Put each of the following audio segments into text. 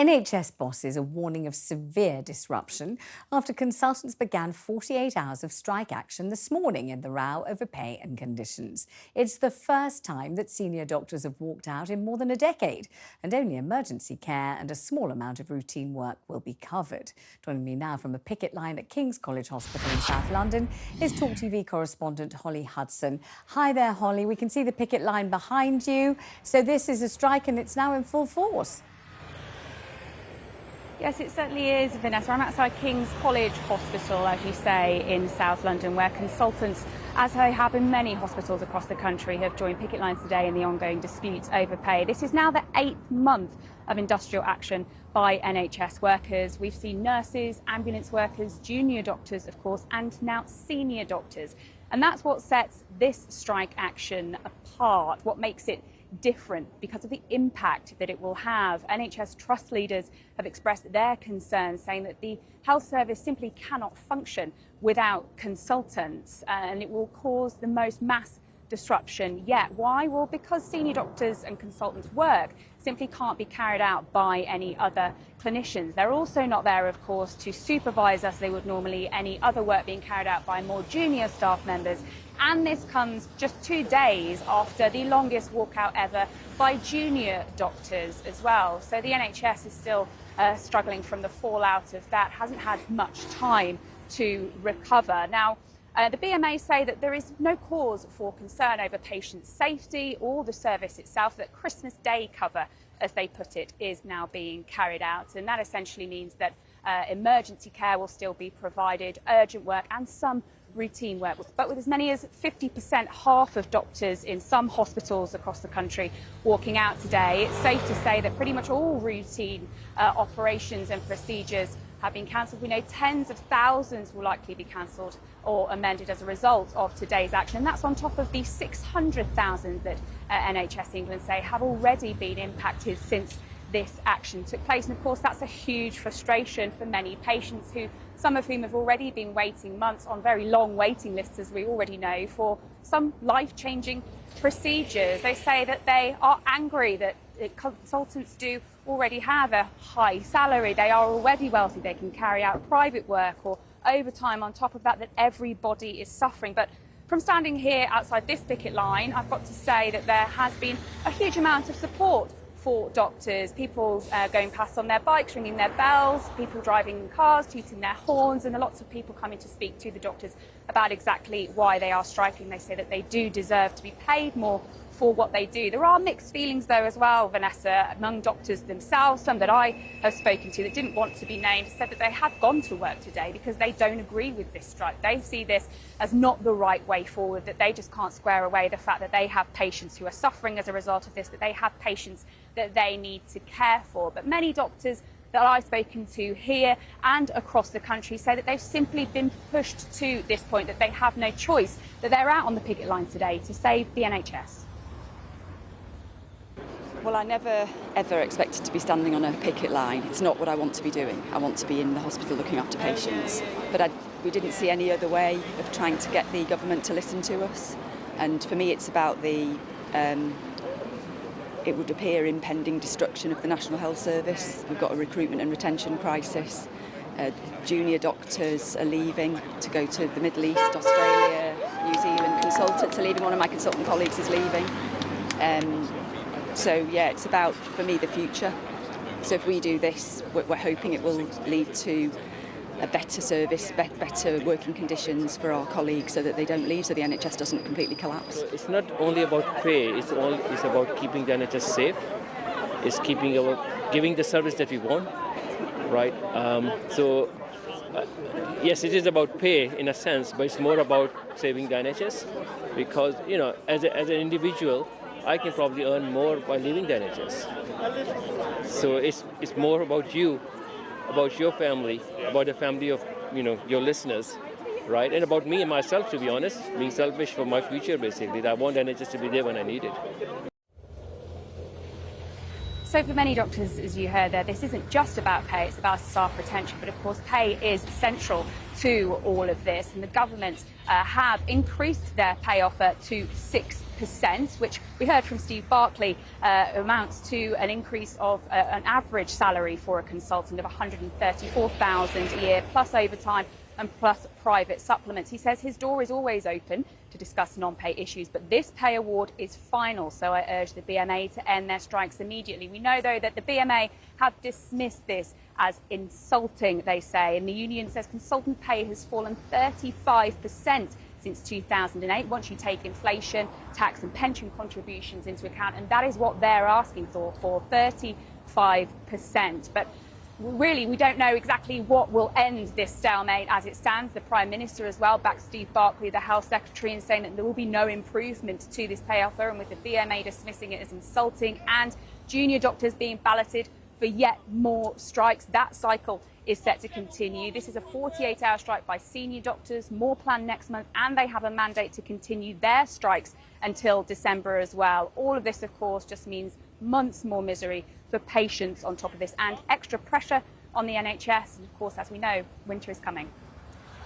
NHS bosses are warning of severe disruption after consultants began 48 hours of strike action this morning in the row over pay and conditions. It's the first time that senior doctors have walked out in more than a decade, and only emergency care and a small amount of routine work will be covered. Joining me now from a picket line at King's College Hospital in South London is TalkTV correspondent Holly Hudson. Hi there, Holly. We can see the picket line behind you. So this is a strike and it's now in full force. Yes, it certainly is, Vanessa. I'm outside King's College Hospital, as you say, in South London, where consultants, as they have in many hospitals across the country, have joined picket lines today in the ongoing disputes over pay. This is now the 8th month of industrial action by NHS workers. We've seen nurses, ambulance workers, junior doctors, of course, and now senior doctors. And that's what sets this strike action apart, what makes it different because of the impact that it will have. NHS trust leaders have expressed their concerns, saying that the health service simply cannot function without consultants, and it will cause the most mass disruption yet. Why? Well, because senior doctors and consultants' work simply can't be carried out by any other clinicians. They're also not there, of course, to supervise, as they would normally, any other work being carried out by more junior staff members. And this comes just 2 days after the longest walkout ever by junior doctors as well. So the NHS is still struggling from the fallout of that, hasn't had much time to recover. Now, the BMA say that there is no cause for concern over patient safety or the service itself, that Christmas Day cover, as they put it, is now being carried out. And that essentially means that emergency care will still be provided, urgent work and some routine work. But with as many as 50%, half of doctors in some hospitals across the country walking out today, it's safe to say that pretty much all routine operations and procedures have been cancelled. We know tens of thousands will likely be cancelled or amended as a result of today's action. And that's on top of the 600,000 that NHS England say have already been impacted since this action took place. And of course, that's a huge frustration for many patients, who some of whom have already been waiting months on very long waiting lists, as we already know, for some life-changing procedures. They say that they are angry that consultants do already have a high salary. They are already wealthy. They can carry out private work or overtime on top of that, that everybody is suffering. But from standing here outside this picket line, I've got to say that there has been a huge amount of support for doctors, people going past on their bikes, ringing their bells, people driving cars, tooting their horns, and lots of people coming to speak to the doctors about exactly why they are striking. They say that they do deserve to be paid more for what they do. There are mixed feelings, though, as well, Vanessa, among doctors themselves. Some that I have spoken to that didn't want to be named said that they have gone to work today because they don't agree with this strike. They see this as not the right way forward, that they just can't square away the fact that they have patients who are suffering as a result of this, that they have patients that they need to care for. But many doctors that I've spoken to here and across the country say that they've simply been pushed to this point, that they have no choice, that they're out on the picket line today to save the NHS. Well, I never, ever expected to be standing on a picket line. It's not what I want to be doing. I want to be in the hospital looking after patients. But we didn't see any other way of trying to get the government to listen to us. And for me, it's about the, it would appear, impending destruction of the National Health Service. We've got a recruitment and retention crisis. Junior doctors are leaving to go to the Middle East, Australia, New Zealand. Consultants are leaving. One of my consultant colleagues is leaving. So, yeah, it's about, for me, the future. So if we do this, we're hoping it will lead to a better service, better working conditions for our colleagues, so that they don't leave, so the NHS doesn't completely collapse. It's not only about pay, it's about keeping the NHS safe. It's giving the service that we want, right? Yes, it is about pay in a sense, but it's more about saving the NHS, because, you know, as an individual, I can probably earn more by leaving the NHS. So it's more about you, about your family, about the family of, you know, your listeners, right? And about me and myself, to be honest, being selfish for my future, basically. I want NHS to be there when I need it. So for many doctors, as you heard there, this isn't just about pay, it's about staff retention. But of course, pay is central to all of this. And the government have increased their pay offer to 6%. 48%, which we heard from Steve Barclay amounts to an increase of an average salary for a consultant of $134,000 a year, plus overtime and plus private supplements. He says his door is always open to discuss non-pay issues, but this pay award is final, so I urge the BMA to end their strikes immediately. We know, though, that the BMA have dismissed this as insulting, they say, and the union says consultant pay has fallen 35% since 2008, once you take inflation, tax and pension contributions into account, and that is what they're asking for 35%. But really, we don't know exactly what will end this stalemate as it stands. The Prime Minister as well backed Steve Barclay, the Health Secretary, in saying that there will be no improvement to this pay offer, and with the BMA dismissing it as insulting and junior doctors being balloted for yet more strikes, that cycle is set to continue. This is a 48-hour strike by senior doctors, more planned next month, and they have a mandate to continue their strikes until December as well. All of this, of course, just means months more misery for patients on top of this, and extra pressure on the NHS. And of course, as we know, winter is coming.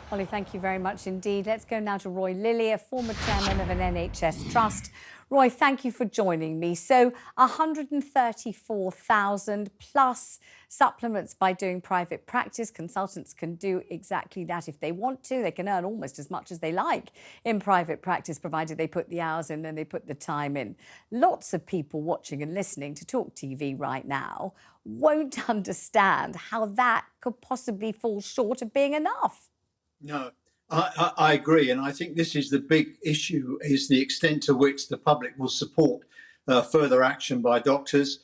Holly, thank you very much indeed. Let's go now to Roy Lilley, a former chairman of an NHS trust. Roy, thank you for joining me. So 134,000 plus supplements by doing private practice. Consultants can do exactly that if they want to. They can earn almost as much as they like in private practice, provided they put the hours in and they put the time in. Lots of people watching and listening to Talk TV right now won't understand how that could possibly fall short of being enough. No, I agree. And I think this is the big issue, is the extent to which the public will support further action by doctors.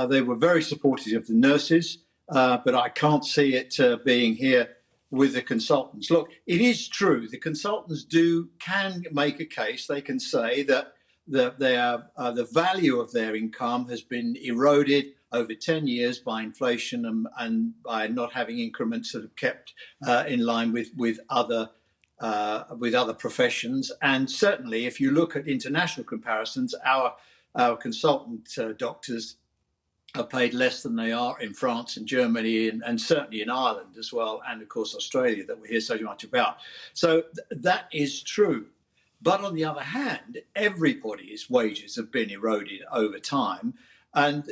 They were very supportive of the nurses, but I can't see it being here with the consultants. Look, it is true. The consultants can make a case. They can say that the value of their income has been eroded over 10 years by inflation and by not having increments that have kept in line with other professions. And certainly, if you look at international comparisons, our consultant doctors are paid less than they are in France and Germany and certainly in Ireland as well, and of course Australia, that we hear so much about. So that is true. But on the other hand, everybody's wages have been eroded over time. And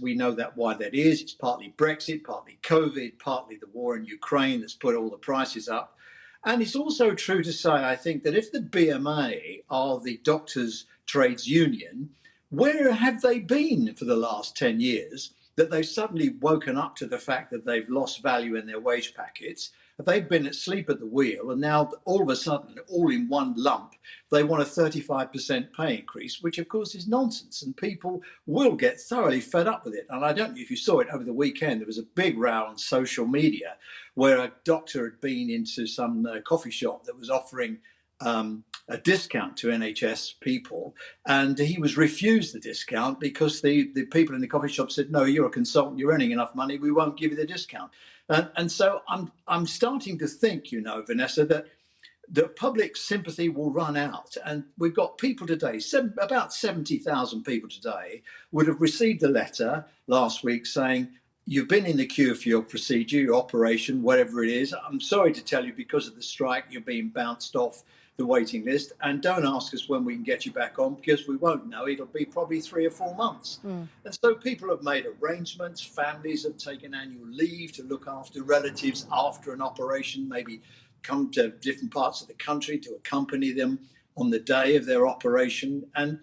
we know that why that is. It's partly Brexit, partly COVID, partly the war in Ukraine that's put all the prices up. And it's also true to say, I think, that if the BMA are the doctors' trades union, where have they been for the last 10 years that they've suddenly woken up to the fact that they've lost value in their wage packets? They've been asleep at the wheel, and now all of a sudden, all in one lump, they want a 35% pay increase, which of course is nonsense, and people will get thoroughly fed up with it. And I don't know if you saw it over the weekend. There was a big row on social media where a doctor had been into some coffee shop that was offering a discount to NHS people, and he was refused the discount because the people in the coffee shop said, no, you're a consultant, you're earning enough money, we won't give you the discount. And so I'm starting to think, Vanessa, that the public sympathy will run out. And we've got people today, about 70,000 people today would have received a letter last week saying, you've been in the queue for your procedure, your operation, whatever it is. I'm sorry to tell you, because of the strike, you're being bounced off the waiting list, and don't ask us when we can get you back on, because we won't know. It'll be probably 3 or 4 months. And so people have made arrangements. Families have taken annual leave to look after relatives after an operation, maybe come to different parts of the country to accompany them on the day of their operation. And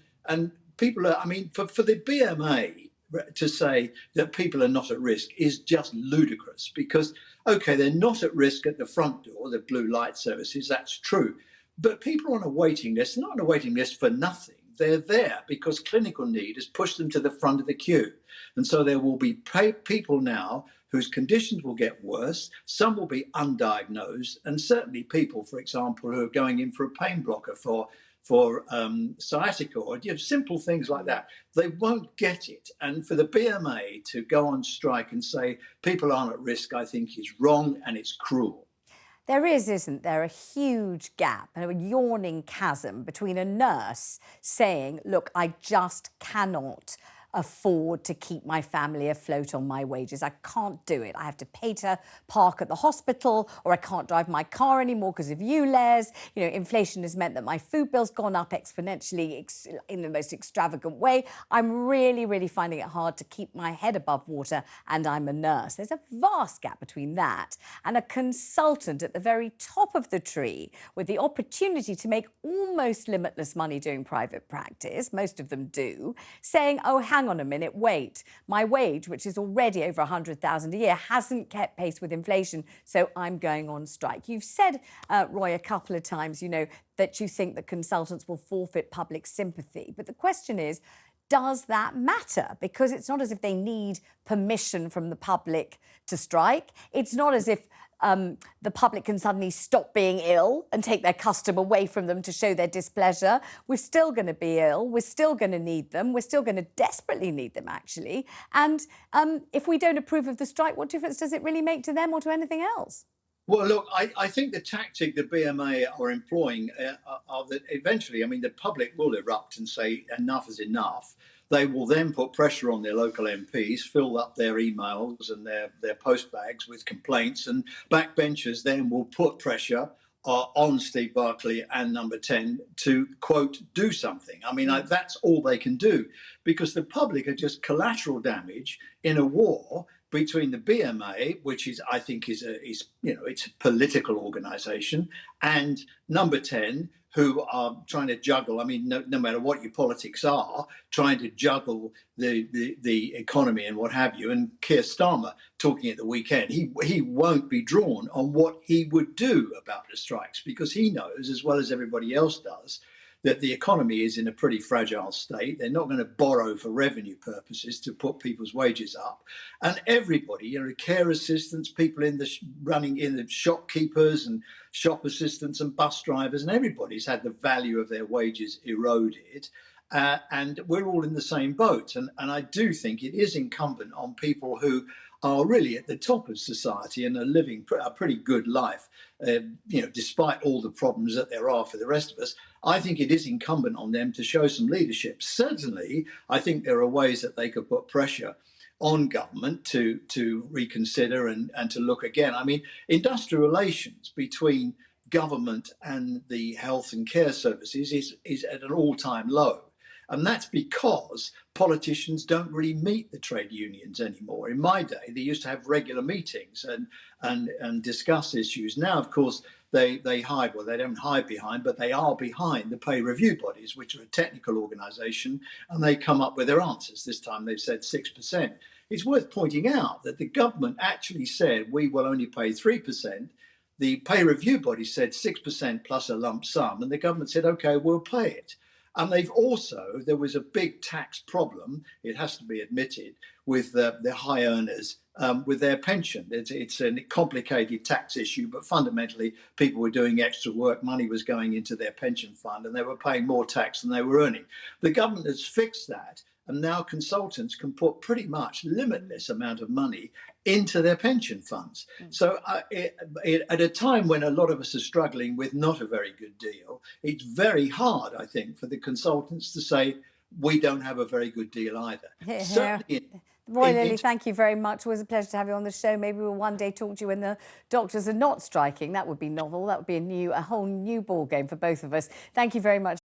people are, for the BMA to say that people are not at risk is just ludicrous, because, okay, they're not at risk at the front door, the blue light services, that's true. But people on a waiting list, not on a waiting list for nothing. They're there because clinical need has pushed them to the front of the queue. And so there will be people now whose conditions will get worse. Some will be undiagnosed, and certainly people, for example, who are going in for a pain blocker for sciatica or simple things like that. They won't get it. And for the BMA to go on strike and say people aren't at risk, I think is wrong, and it's cruel. There is, isn't there, a huge gap, a yawning chasm between a nurse saying, look, I just cannot afford to keep my family afloat on my wages. I can't do it. I have to pay to park at the hospital, or I can't drive my car anymore because of you, Les. You know, inflation has meant that my food bill's gone up exponentially in the most extravagant way. I'm really, really finding it hard to keep my head above water, and I'm a nurse. There's a vast gap between that and a consultant at the very top of the tree with the opportunity to make almost limitless money doing private practice, most of them do, saying, oh, hang on a minute, wait, my wage, which is already over 100,000 a year, hasn't kept pace with inflation, so I'm going on strike. You've said, Roy, a couple of times, you know, that you think that consultants will forfeit public sympathy. But the question is, does that matter? Because it's not as if they need permission from the public to strike. It's not as if the public can suddenly stop being ill and take their custom away from them to show their displeasure. We're still going to be ill. We're still going to need them. We're still going to desperately need them, actually. And if we don't approve of the strike, what difference does it really make to them or to anything else? Well, look, I think the tactic the BMA are employing are that eventually, I mean, the public will erupt and say enough is enough. They will then put pressure on their local MPs, fill up their emails and their post bags with complaints, and backbenchers then will put pressure on Steve Barclay and Number 10 to, quote, do something. I mean, that's all they can do, because the public are just collateral damage in a war between the BMA, which is, I think, is you know, it's a political organisation, and Number 10, who are trying to juggle. I mean, no matter what your politics are, trying to juggle the economy and what have you. And Keir Starmer talking at the weekend, he won't be drawn on what he would do about the strikes, because he knows, as well as everybody else does, that the economy is in a pretty fragile state. They're not going to borrow for revenue purposes to put people's wages up. And everybody, you know, care assistants, people in the running in the shopkeepers and shop assistants and bus drivers, and everybody's had the value of their wages eroded. And we're all in the same boat. And I do think it is incumbent on people who are really at the top of society and are living a pretty good life, you know, despite all the problems that there are for the rest of us. I think it is incumbent on them to show some leadership. Certainly, I think there are ways that they could put pressure on government to reconsider and to look again. I mean, industrial relations between government and the health and care services is at an all-time low. And that's because politicians don't really meet the trade unions anymore. In my day, they used to have regular meetings and discuss issues. Now, of course, they hide, well, they don't hide behind, but they are behind the pay review bodies, which are a technical organisation, and they come up with their answers. This time they've said 6%. It's worth pointing out that the government actually said we will only pay 3%. The pay review body said 6% plus a lump sum, and the government said, OK, we'll pay it. And they've also, there was a big tax problem, it has to be admitted, with the high earners with their pension. It's a complicated tax issue, but fundamentally people were doing extra work, money was going into their pension fund, and they were paying more tax than they were earning. The government has fixed that, and now consultants can put pretty much limitless amount of money into their pension funds. So at a time when a lot of us are struggling with not a very good deal, it's very hard, I think, for the consultants to say, we don't have a very good deal either. Roy Lilley, thank you very much. It was a pleasure to have you on the show. Maybe we'll one day talk to you when the doctors are not striking. That would be novel. That would be a whole new ball game for both of us. Thank you very much.